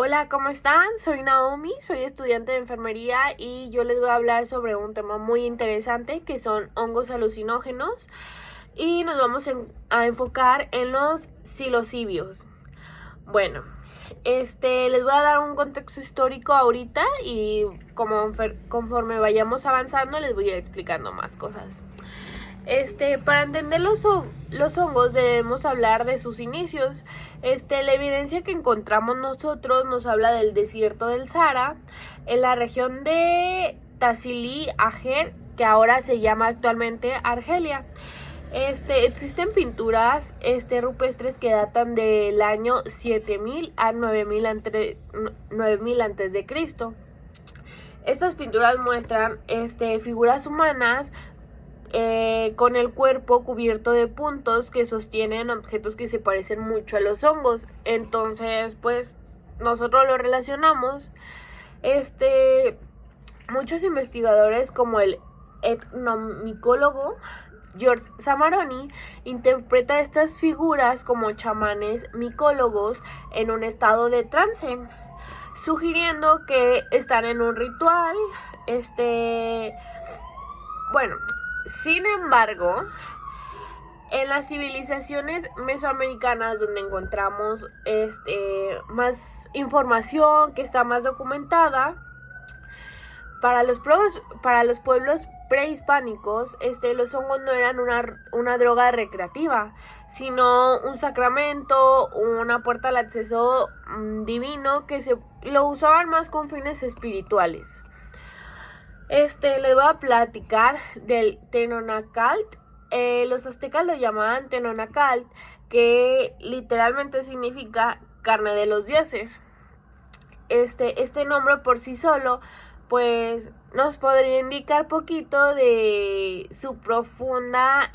Hola, ¿cómo están? Soy Naomi, soy estudiante de enfermería y yo les voy a hablar sobre un tema muy interesante que son hongos alucinógenos y nos vamos a enfocar en los psilocibios. Bueno, les voy a dar un contexto histórico ahorita y conforme vayamos avanzando les voy a ir explicando más cosas. Para entender los hongos debemos hablar de sus inicios. La evidencia que encontramos nosotros nos habla del desierto del Sahara, en la región de Tassili Ajer, que ahora se llama actualmente Argelia. Existen pinturas rupestres que datan del año 7000 a 9000 antes de Cristo. Estas pinturas muestran figuras humanas con el cuerpo cubierto de puntos que sostienen objetos que se parecen mucho a los hongos. Entonces, pues, nosotros lo relacionamos. Muchos investigadores, como el etnomicólogo George Zamaroni, interpreta estas figuras como chamanes micólogos en un estado de trance, sugiriendo que están en un ritual. Sin embargo, en las civilizaciones mesoamericanas, donde encontramos más información que está más documentada, para los pueblos prehispánicos, los hongos no eran una droga recreativa, sino un sacramento, una puerta al acceso divino que lo usaban más con fines espirituales. Les voy a platicar del Tenonacalt. Los aztecas lo llamaban Tenonacalt, que literalmente significa carne de los dioses. Este nombre por sí solo, pues, nos podría indicar poquito de su profunda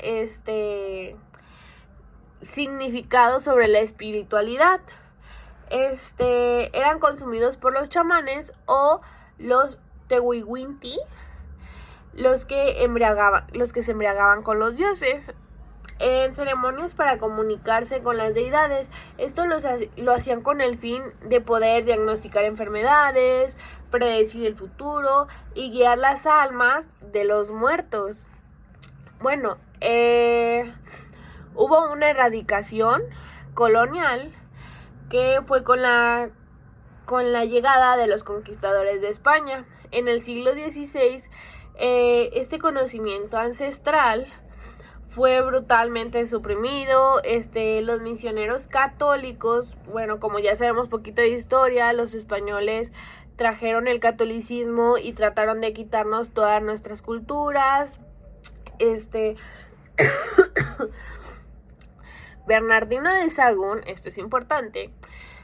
significado sobre la espiritualidad. Eran consumidos por los chamanes o los Tehuihuinti, los que se embriagaban con los dioses en ceremonias para comunicarse con las deidades. Esto lo hacían con el fin de poder diagnosticar enfermedades, predecir el futuro y guiar las almas de los muertos. Bueno, hubo una erradicación colonial que fue con la llegada de los conquistadores de España. En el siglo XVI, este conocimiento ancestral fue brutalmente suprimido. Los misioneros católicos, bueno, como ya sabemos poquito de historia, los españoles trajeron el catolicismo y trataron de quitarnos todas nuestras culturas. Bernardino de Sahagún, esto es importante,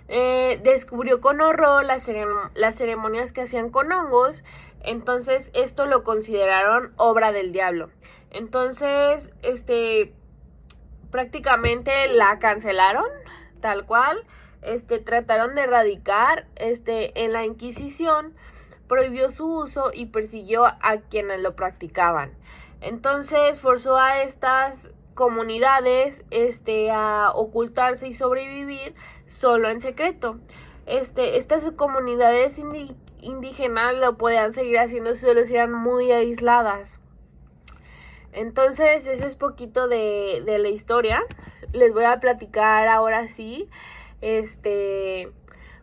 descubrió con horror las ceremonias que hacían con hongos. Entonces esto lo consideraron obra del diablo. Entonces prácticamente la cancelaron tal cual. Trataron de erradicar. En la Inquisición prohibió su uso y persiguió a quienes lo practicaban. Entonces forzó a estas comunidades a ocultarse y sobrevivir solo en secreto. Estas comunidades indígenas lo podían seguir haciendo solo si eran muy aisladas. Entonces eso es poquito de la historia. Les voy a platicar ahora sí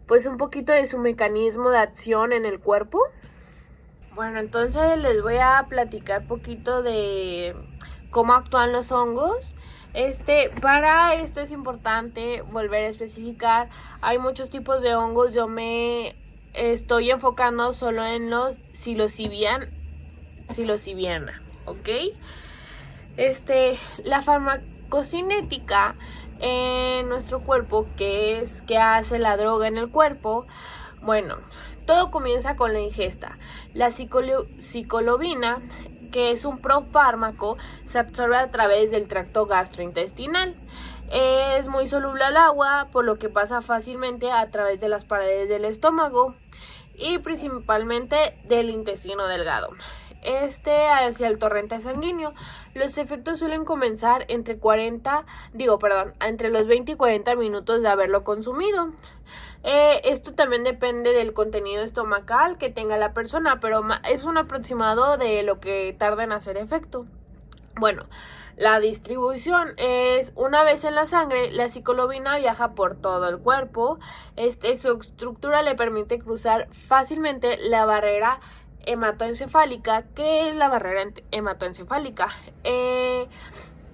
pues un poquito de su mecanismo de acción en el cuerpo. Bueno, entonces les voy a platicar poquito de cómo actúan los hongos. Para esto es importante volver a especificar, hay muchos tipos de hongos. Yo me estoy enfocando solo en los psilocibiana, ¿ok? La farmacocinética en nuestro cuerpo, que hace la droga en el cuerpo. Bueno, todo comienza con la ingesta. La psilocibina, que es un profármaco, se absorbe a través del tracto gastrointestinal. Es muy soluble al agua, por lo que pasa fácilmente a través de las paredes del estómago y principalmente del intestino delgado. Hacia el torrente sanguíneo. Los efectos suelen comenzar entre los 20 y 40 minutos de haberlo consumido. Esto también depende del contenido estomacal que tenga la persona, pero es un aproximado de lo que tarda en hacer efecto. Bueno, la distribución es: una vez en la sangre, la psilocibina viaja por todo el cuerpo. Su estructura le permite cruzar fácilmente la barrera hematoencefálica. ¿Qué es la barrera hematoencefálica?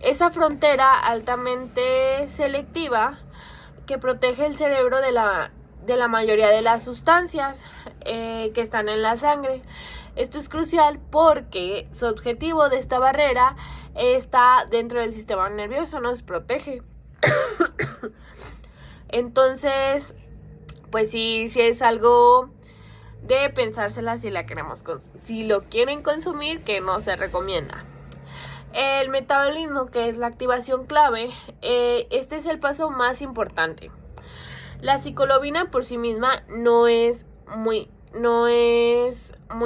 Esa frontera altamente selectiva que protege el cerebro de la mayoría de las sustancias que están en la sangre. Esto es crucial porque su objetivo de esta barrera está dentro del sistema nervioso, nos protege. Entonces, pues sí es algo de pensársela si lo quieren consumir, que no se recomienda. El metabolismo, que es la activación clave, este es el paso más importante. La psilocibina por sí misma no es muy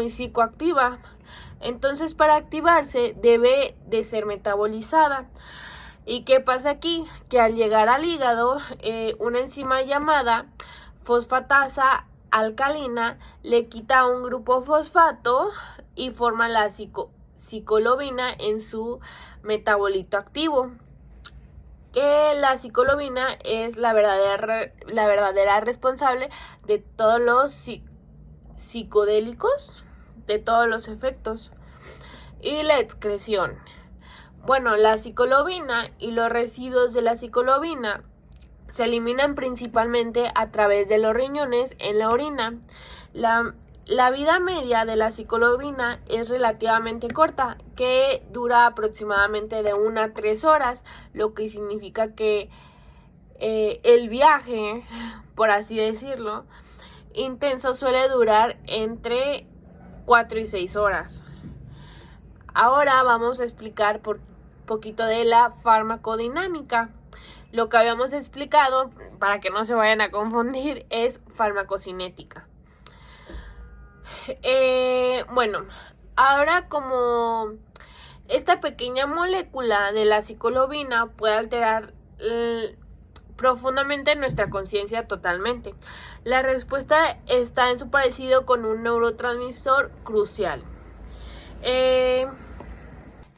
psicoactiva. Entonces, para activarse debe de ser metabolizada. ¿Y qué pasa aquí? Que al llegar al hígado, una enzima llamada fosfatasa alcalina le quita un grupo fosfato y forma la psilocibina en su metabolito activo. Que la psilocibina es la verdadera responsable de todos los psicodélicos, de todos los efectos. Y la excreción. Bueno, la psilocibina y los residuos de la psilocibina se eliminan principalmente a través de los riñones en la orina. La vida media de la psilocibina es relativamente corta, que dura aproximadamente de 1 a 3 horas, lo que significa que el viaje, por así decirlo, intenso suele durar entre 4 y 6 horas. Ahora vamos a explicar por poquito de la farmacodinámica. Lo que habíamos explicado, para que no se vayan a confundir, es farmacocinética. Bueno, ahora como esta pequeña molécula de la psilocibina puede alterar profundamente nuestra conciencia totalmente, la respuesta está en su parecido con un neurotransmisor crucial.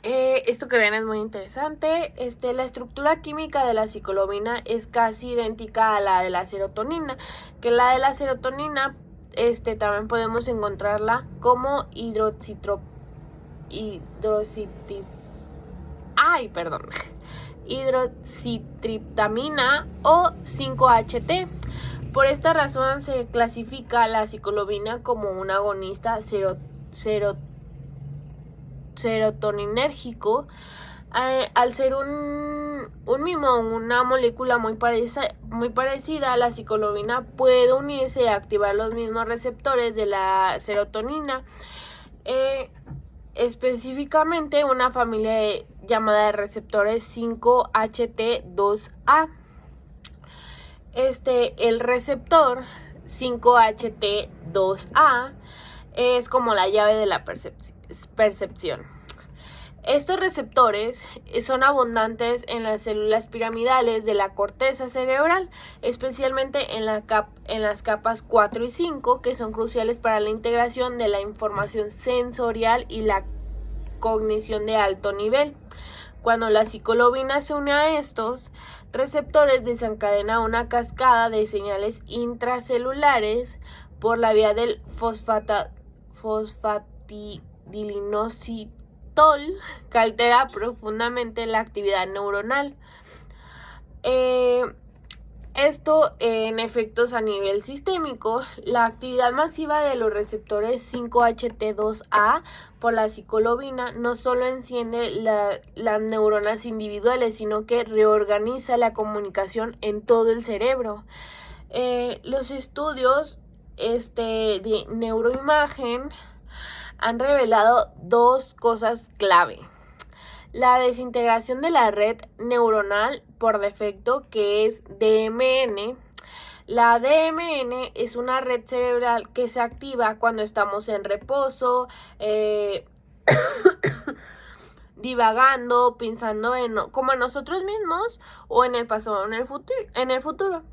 Esto que ven es muy interesante. La estructura química de la psilocibina es casi idéntica a la de la serotonina, que la de la serotonina también podemos encontrarla como hidroxitriptamina o 5-HT. Por esta razón se clasifica la psilocibina como un agonista serotoninérgico. Al ser un una molécula muy parecida, la psilocibina puede unirse y activar los mismos receptores de la serotonina, específicamente una familia llamada de receptores 5-HT2A. El receptor 5-HT2A es como la llave de la percepción. Estos receptores son abundantes en las células piramidales de la corteza cerebral, especialmente en las capas 4 y 5, que son cruciales para la integración de la información sensorial y la cognición de alto nivel. Cuando la psilocibina se une a estos receptores, desencadena una cascada de señales intracelulares por la vía del fosfatidilinositol, que altera profundamente la actividad neuronal. Esto en efectos a nivel sistémico. La actividad masiva de los receptores 5-HT2A por la psilocibina no solo enciende las neuronas individuales, sino que reorganiza la comunicación en todo el cerebro. Los estudios de neuroimagen han revelado dos cosas clave: la desintegración de la red neuronal por defecto, que es DMN. La DMN es una red cerebral que se activa cuando estamos en reposo, divagando, pensando como en nosotros mismos o en el pasado o en el futuro.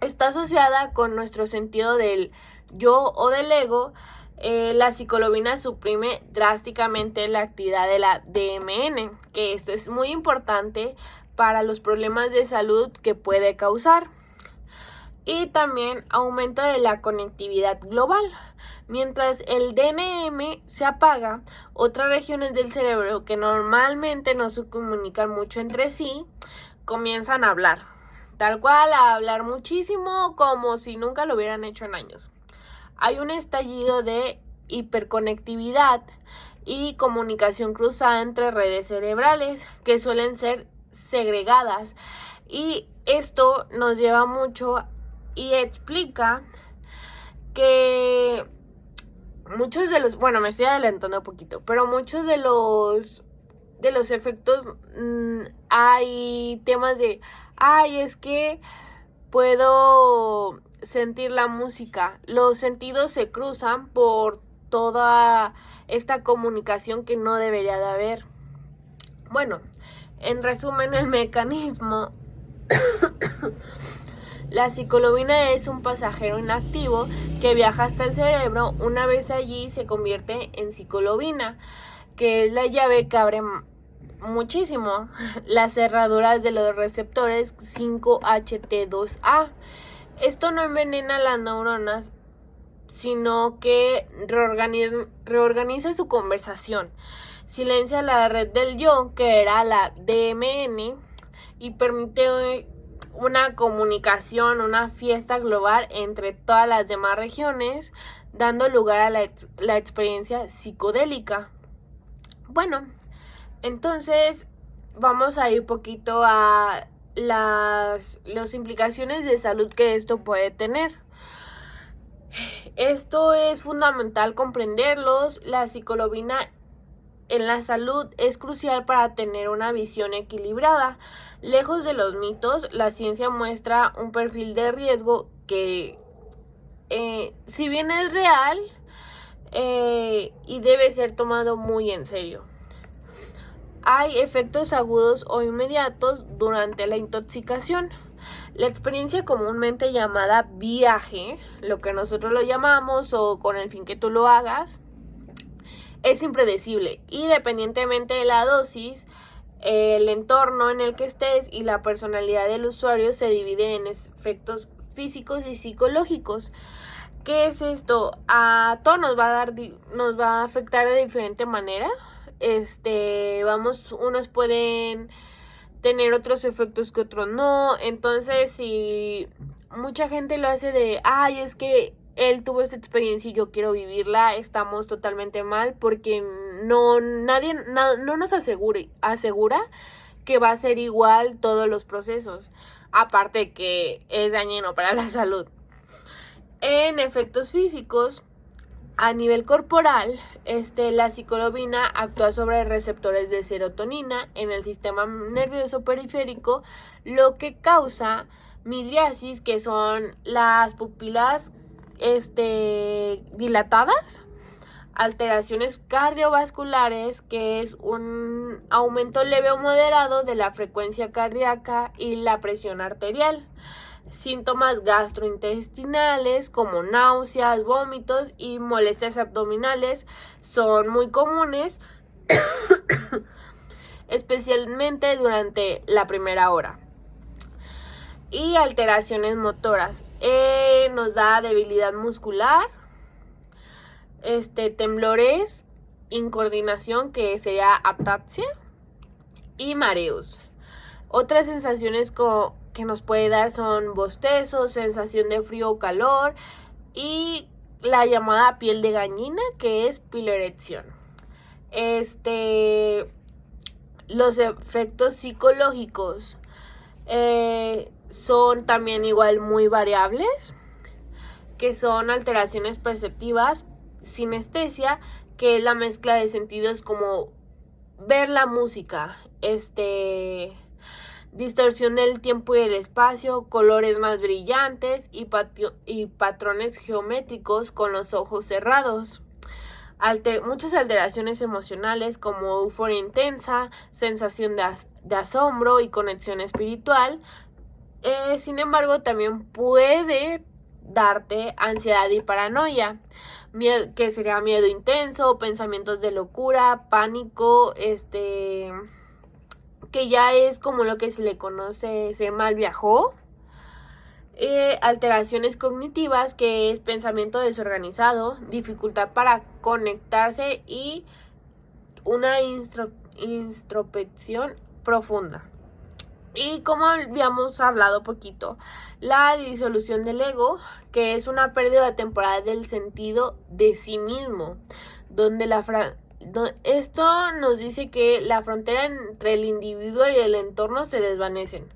está asociada con nuestro sentido del yo o del ego. La psilocibina suprime drásticamente la actividad de la DMN, que esto es muy importante para los problemas de salud que puede causar. Y también aumento de la conectividad global. Mientras el DNM se apaga, otras regiones del cerebro que normalmente no se comunican mucho entre sí, comienzan a hablar. Tal cual, a hablar muchísimo, como si nunca lo hubieran hecho en años. Hay un estallido de hiperconectividad y comunicación cruzada entre redes cerebrales que suelen ser segregadas, y esto nos lleva mucho y explica que muchos de los, bueno, me estoy adelantando un poquito, pero muchos de los efectos, hay temas de, es que puedo sentir la música. Los sentidos se cruzan por toda esta comunicación que no debería de haber. Bueno, en resumen, el mecanismo. La psilocibina es un pasajero inactivo que viaja hasta el cerebro. Una vez allí se convierte en psilocibina, que es la llave que abre muchísimo las cerraduras de los receptores 5HT2A. Esto no envenena las neuronas, sino que reorganiza su conversación, silencia la red del yo, que era la DMN, y permite una comunicación, una fiesta global entre todas las demás regiones, dando lugar a la experiencia psicodélica. Bueno, entonces vamos a ir poquito a las implicaciones de salud que esto puede tener. Esto es fundamental comprenderlos. La psilocibina en la salud es crucial para tener una visión equilibrada. Lejos de los mitos, la ciencia muestra un perfil de riesgo que, si bien es real, y debe ser tomado muy en serio. Hay efectos agudos o inmediatos durante la intoxicación. La experiencia comúnmente llamada viaje, lo que nosotros lo llamamos, o con el fin que tú lo hagas, es impredecible y dependientemente de la dosis, el entorno en el que estés y la personalidad del usuario se divide en efectos físicos y psicológicos. ¿Qué es esto? A todos nos va a afectar de diferente manera. Unos pueden tener otros efectos que otros no. Entonces, si mucha gente lo hace de, es que él tuvo esa experiencia y yo quiero vivirla, estamos totalmente mal, porque nadie no nos asegura que va a ser igual todos los procesos, aparte que es dañino para la salud. En efectos físicos, a nivel corporal, la psilocibina actúa sobre receptores de serotonina en el sistema nervioso periférico, lo que causa midriasis, que son las pupilas dilatadas, alteraciones cardiovasculares, que es un aumento leve o moderado de la frecuencia cardíaca y la presión arterial. Síntomas gastrointestinales como náuseas, vómitos y molestias abdominales son muy comunes, especialmente durante la primera hora. Y alteraciones motoras, nos da debilidad muscular, temblores, incoordinación, que sería ataxia, y mareos. Otras sensaciones que nos puede dar son bostezos, sensación de frío o calor, y la llamada piel de gallina, que es piloerección. Los efectos psicológicos son también igual muy variables, que son alteraciones perceptivas, sinestesia, que es la mezcla de sentidos como ver la música, distorsión del tiempo y el espacio, colores más brillantes y patrones geométricos con los ojos cerrados. Muchas alteraciones emocionales como euforia intensa, sensación de asombro y conexión espiritual, Sin embargo, también puede darte ansiedad y paranoia, miedo, que sería miedo intenso, pensamientos de locura, pánico, que ya es como lo que se le conoce, se mal viajó. Alteraciones cognitivas, que es pensamiento desorganizado, dificultad para conectarse y una introspección profunda. Y como habíamos hablado poquito, la disolución del ego, que es una pérdida temporal del sentido de sí mismo, donde esto nos dice que la frontera entre el individuo y el entorno se desvanecen.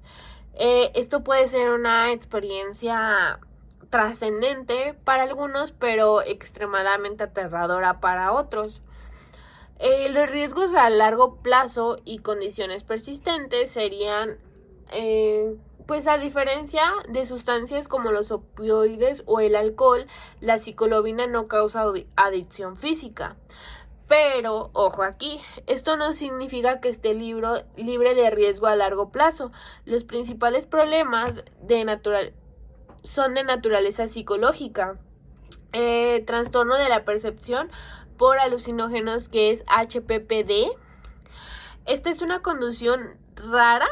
Esto puede ser una experiencia trascendente para algunos, pero extremadamente aterradora para otros. Los riesgos a largo plazo y condiciones persistentes serían, pues a diferencia de sustancias como los opioides o el alcohol, la psilocibina no causa adicción física. Pero, ojo aquí, esto no significa que esté libre de riesgo a largo plazo. Los principales problemas son de naturaleza psicológica. Trastorno de la percepción por alucinógenos, que es HPPD. Esta es una condición rara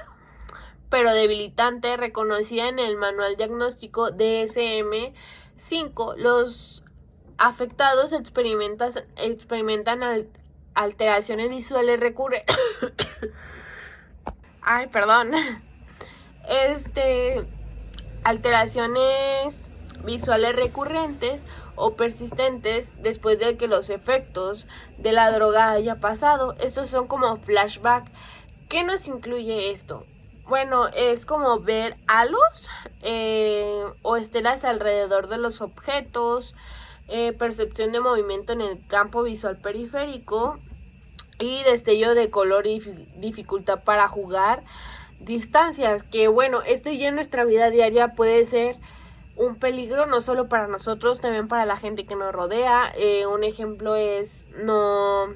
pero debilitante, reconocida en el manual diagnóstico DSM-5. Los afectados experimentan alteraciones visuales recurrentes. Ay, perdón. Alteraciones visuales recurrentes o persistentes después de que los efectos de la droga haya pasado. Estos son como flashback. ¿Qué nos incluye esto? Bueno, es como ver halos o estelas alrededor de los objetos, percepción de movimiento en el campo visual periférico y destello de color y dificultad para jugar distancias, que bueno, esto ya en nuestra vida diaria puede ser un peligro no solo para nosotros, también para la gente que nos rodea. Un ejemplo es no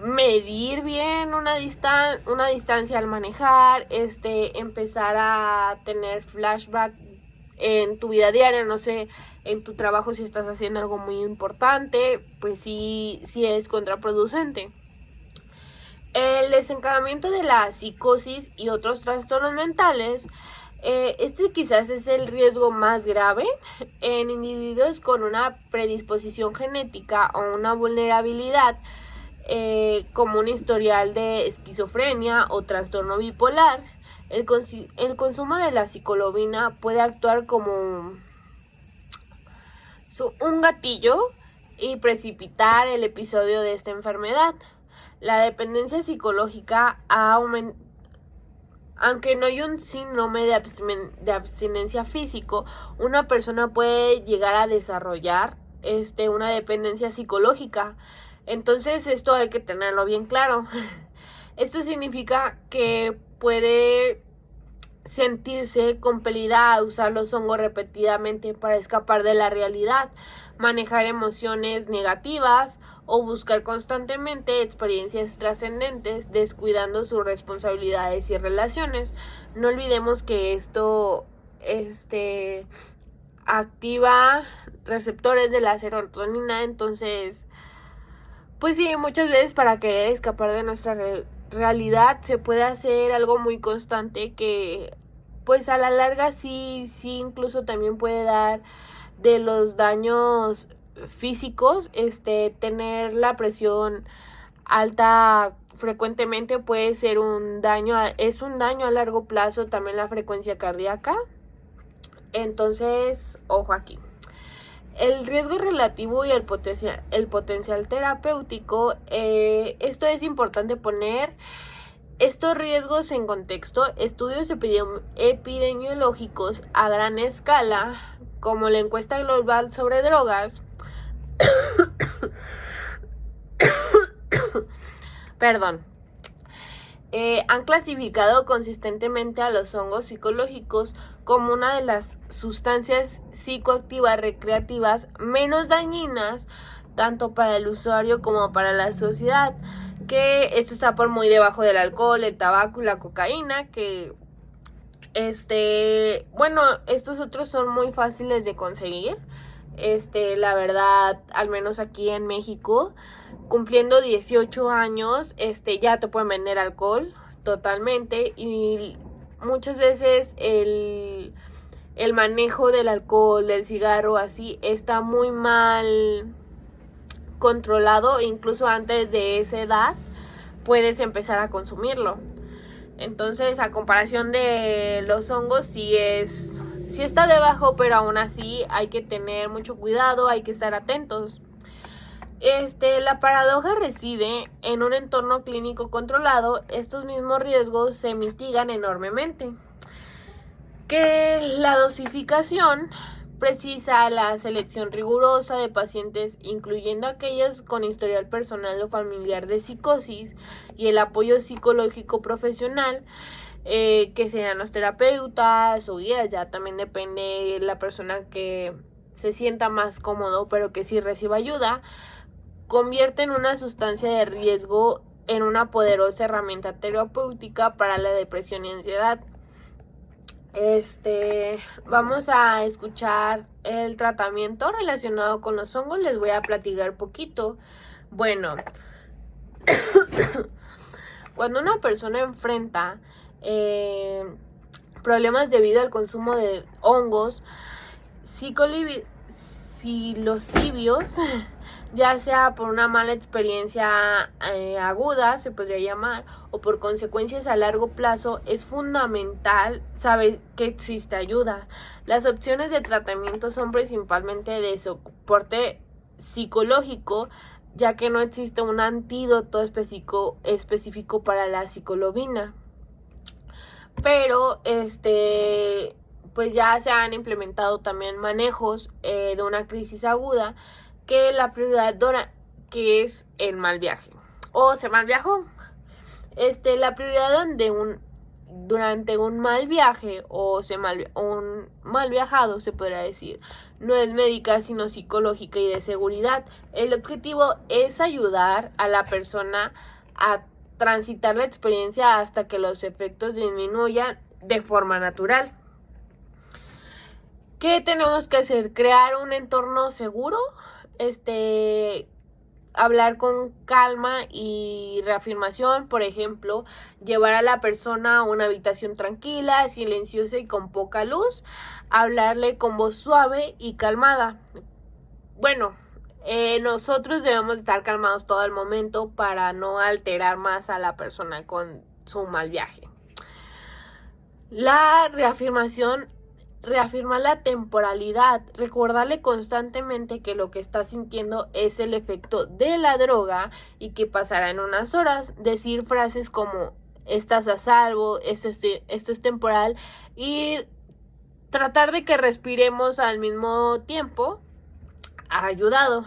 medir bien una distancia al manejar, empezar a tener flashback en tu vida diaria, no sé, en tu trabajo si estás haciendo algo muy importante, pues sí es contraproducente. El desencadenamiento de la psicosis y otros trastornos mentales, quizás es el riesgo más grave en individuos con una predisposición genética o una vulnerabilidad, como un historial de esquizofrenia o trastorno bipolar. El consumo de la psilocibina puede actuar como un gatillo y precipitar el episodio de esta enfermedad. La dependencia psicológica ha aumentado. Aunque no hay un síndrome de abstinencia físico, una persona puede llegar a desarrollar una dependencia psicológica. Entonces esto hay que tenerlo bien claro. Esto significa que puede sentirse compelida a usar los hongos repetidamente para escapar de la realidad, manejar emociones negativas o buscar constantemente experiencias trascendentes, descuidando sus responsabilidades y relaciones. No olvidemos que esto activa receptores de la serotonina, entonces pues sí, muchas veces para querer escapar de nuestra realidad se puede hacer algo muy constante que pues a la larga sí incluso también puede dar de los daños físicos. Tener la presión alta frecuentemente puede ser es un daño a largo plazo, también la frecuencia cardíaca. Entonces, ojo aquí. El riesgo relativo y el potencial terapéutico, esto es importante poner estos riesgos en contexto. Estudios epidemiológicos a gran escala, como la encuesta global sobre drogas, han clasificado consistentemente a los hongos psicológicos como una de las sustancias psicoactivas recreativas menos dañinas tanto para el usuario como para la sociedad, que esto está por muy debajo del alcohol, el tabaco y la cocaína, que Bueno, estos otros son muy fáciles de conseguir. La verdad, al menos aquí en México, cumpliendo 18 años, ya te pueden vender alcohol totalmente, y muchas veces el manejo del alcohol, del cigarro, así, está muy mal controlado. Incluso antes de esa edad puedes empezar a consumirlo. Entonces, a comparación de los hongos, sí está debajo, pero aún así hay que tener mucho cuidado, hay que estar atentos. La paradoja reside en un entorno clínico controlado. Estos mismos riesgos se mitigan enormemente. Que la dosificación precisa, la selección rigurosa de pacientes, incluyendo aquellos con historial personal o familiar de psicosis, y el apoyo psicológico profesional, que sean los terapeutas o guías, ya también depende de la persona que se sienta más cómodo, pero que sí reciba ayuda, convierten una sustancia de riesgo en una poderosa herramienta terapéutica para la depresión y ansiedad. Vamos a escuchar el tratamiento relacionado con los hongos. Les voy a platicar poquito. Bueno, cuando una persona enfrenta problemas debido al consumo de hongos psilocibios, ya sea por una mala experiencia aguda, se podría llamar, o por consecuencias a largo plazo, es fundamental saber que existe ayuda. Las opciones de tratamiento son principalmente de soporte psicológico, ya que no existe un antídoto específico para la psilocibina. Pero pues ya se han implementado también manejos de una crisis aguda, que la prioridad que es el mal viaje. ¿O se mal viajó? La prioridad durante un mal viaje o un mal viajado, se podría decir, no es médica, sino psicológica y de seguridad. El objetivo es ayudar a la persona a transitar la experiencia hasta que los efectos disminuyan de forma natural. ¿Qué tenemos que hacer? Crear un entorno seguro, hablar con calma y reafirmación. Por ejemplo, llevar a la persona a una habitación tranquila, silenciosa y con poca luz, hablarle con voz suave y calmada. Bueno, nosotros debemos estar calmados todo el momento para no alterar más a la persona con su mal viaje. La reafirmación, reafirmar la temporalidad, recordarle constantemente que lo que está sintiendo es el efecto de la droga y que pasará en unas horas. Decir frases como estás a salvo, esto es temporal, y tratar de que respiremos al mismo tiempo ha ayudado.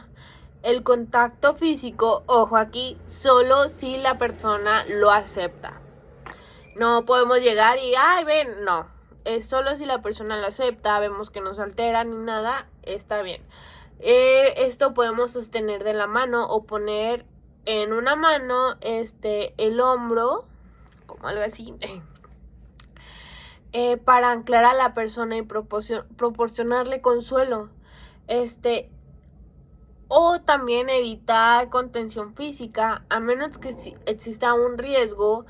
El contacto físico, ojo aquí, solo si la persona lo acepta. No podemos llegar y, ven, no. Es solo si la persona lo acepta, vemos que no se altera ni nada, está bien. Esto podemos sostener de la mano o poner en una mano el hombro, como algo así, para anclar a la persona y proporcionarle consuelo. O también evitar contención física, a menos que exista un riesgo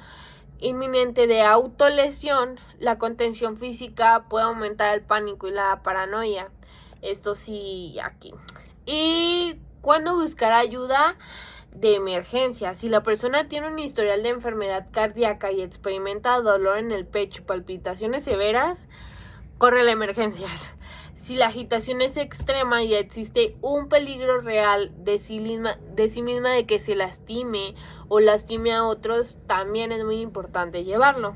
inminente de autolesión. La contención física puede aumentar el pánico y la paranoia. Esto sí, aquí. Y cuando buscar ayuda de emergencia. Si la persona tiene un historial de enfermedad cardíaca y experimenta dolor en el pecho, palpitaciones severas, corre a las emergencias. Si la agitación es extrema y existe un peligro real de sí misma de que se lastime o lastime a otros, también es muy importante llevarlo.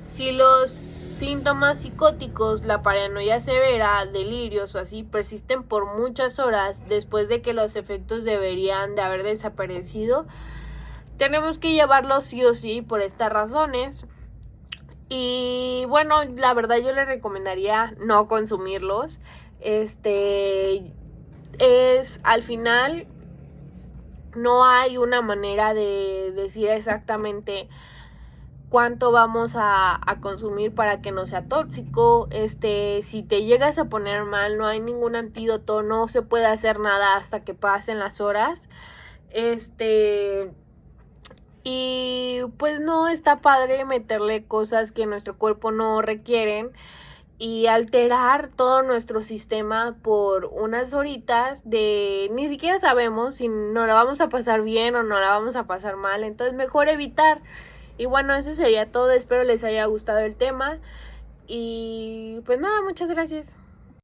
Si los síntomas psicóticos, la paranoia severa, delirios o así persisten por muchas horas después de que los efectos deberían de haber desaparecido, tenemos que llevarlo sí o sí por estas razones. Y bueno, la verdad yo le recomendaría no consumirlos. Al final no hay una manera de decir exactamente cuánto vamos a consumir para que no sea tóxico. Si te llegas a poner mal, no hay ningún antídoto, no se puede hacer nada hasta que pasen las horas. Y pues no está padre meterle cosas que nuestro cuerpo no requieren y alterar todo nuestro sistema por unas horitas de ni siquiera sabemos si no la vamos a pasar bien o no la vamos a pasar mal. Entonces mejor evitar. Y bueno, eso sería todo. Espero les haya gustado el tema. Y pues nada, muchas gracias.